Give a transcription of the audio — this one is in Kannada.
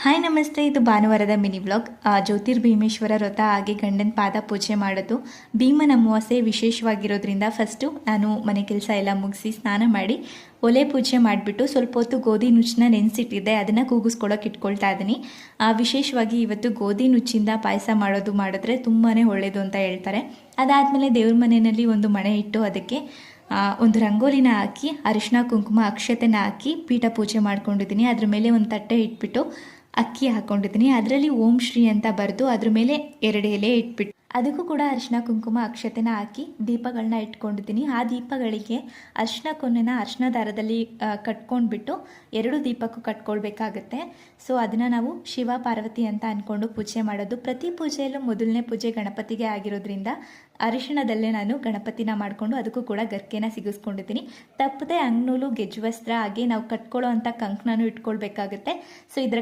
ಹಾಯ್ ನಮಸ್ತೆ, ಇದು ಭಾನುವಾರದ ಮಿನಿ ವ್ಲಾಗ್. ಜ್ಯೋತಿರ್ಭೀಮೇಶ್ವರ ವ್ರತ ಹಾಗೆ ಗಂಡನ ಪಾದ ಪೂಜೆ ಮಾಡೋದು. ಭೀಮನ ಅಮಾವಾಸ್ಯೆ ವಿಶೇಷವಾಗಿರೋದ್ರಿಂದ ಫಸ್ಟು ನಾನು ಮನೆ ಕೆಲಸ ಎಲ್ಲ ಮುಗಿಸಿ ಸ್ನಾನ ಮಾಡಿ ಒಲೆ ಪೂಜೆ ಮಾಡಿಬಿಟ್ಟು ಸ್ವಲ್ಪ ಹೊತ್ತು ಗೋಧಿ ನುಚ್ಚನ್ನ ನೆನೆಸಿಟ್ಟಿದ್ದೆ, ಅದನ್ನು ಕೂಗಿಸ್ಕೊಳ್ಳೋಕೆ ಇಟ್ಕೊಳ್ತಾ ಇದ್ದೀನಿ. ವಿಶೇಷವಾಗಿ ಇವತ್ತು ಗೋಧಿ ನುಚ್ಚಿಂದ ಪಾಯಸ ಮಾಡಿದ್ರೆ ತುಂಬಾ ಒಳ್ಳೆಯದು ಅಂತ ಹೇಳ್ತಾರೆ. ಅದಾದಮೇಲೆ ದೇವ್ರ ಮನೆಯಲ್ಲಿ ಒಂದು ಮಣೆ ಇಟ್ಟು ಅದಕ್ಕೆ ಒಂದು ರಂಗೋಲಿನ ಹಾಕಿ ಅರಿಶಿನ ಕುಂಕುಮ ಅಕ್ಷತೆನ ಹಾಕಿ ಪೀಠ ಪೂಜೆ ಮಾಡ್ಕೊಂಡಿದ್ದೀನಿ. ಅದ್ರ ಮೇಲೆ ಒಂದು ತಟ್ಟೆ ಇಟ್ಬಿಟ್ಟು ಅಕ್ಕಿ ಹಾಕ್ಕೊಂಡಿದ್ದೀನಿ. ಅದರಲ್ಲಿ ಓಂ ಶ್ರೀ ಅಂತ ಬರೆದು ಅದ್ರ ಮೇಲೆ 2 ಎಲೆ ಇಟ್ಬಿಟ್ಟು ಅದಕ್ಕೂ ಕೂಡ ಅರಿಶಿನ ಕುಂಕುಮ ಅಕ್ಷತೆನ ಹಾಕಿ ದೀಪಗಳನ್ನ ಇಟ್ಕೊಂಡಿದ್ದೀನಿ. ಆ ದೀಪಗಳಿಗೆ ಅರಿಶಿನ ಕೊನೆನ ಅರಿಶಿನ ದಾರದಲ್ಲಿ ಕಟ್ಕೊಂಡ್ಬಿಟ್ಟು 2 ದೀಪಕ್ಕೂ ಕಟ್ಕೊಳ್ಬೇಕಾಗತ್ತೆ. ಸೊ ಅದನ್ನು ನಾವು ಶಿವ ಪಾರ್ವತಿ ಅಂತ ಅಂದ್ಕೊಂಡು ಪೂಜೆ ಮಾಡೋದು. ಪ್ರತಿ ಪೂಜೆಯಲ್ಲೂ ಮೊದಲನೇ ಪೂಜೆ ಗಣಪತಿಗೆ ಆಗಿರೋದ್ರಿಂದ ಅರಿಶಿಣದಲ್ಲೇ ನಾನು ಗಣಪತಿನ ಮಾಡಿಕೊಂಡು ಅದಕ್ಕೂ ಕೂಡ ಗರ್ಕೆನ ಸಿಗಿಸ್ಕೊಂಡಿದ್ದೀನಿ. ತಪ್ಪದೆ ಅಂಗ್ನೂಲು ಗೆಜ್ಜು ವಸ್ತ್ರ ಹಾಗೆ ನಾವು ಕಟ್ಕೊಳ್ಳೋ ಅಂಥ ಕಂಕಣನೂ ಇಟ್ಕೊಳ್ಬೇಕಾಗತ್ತೆ. ಸೊ ಇದರ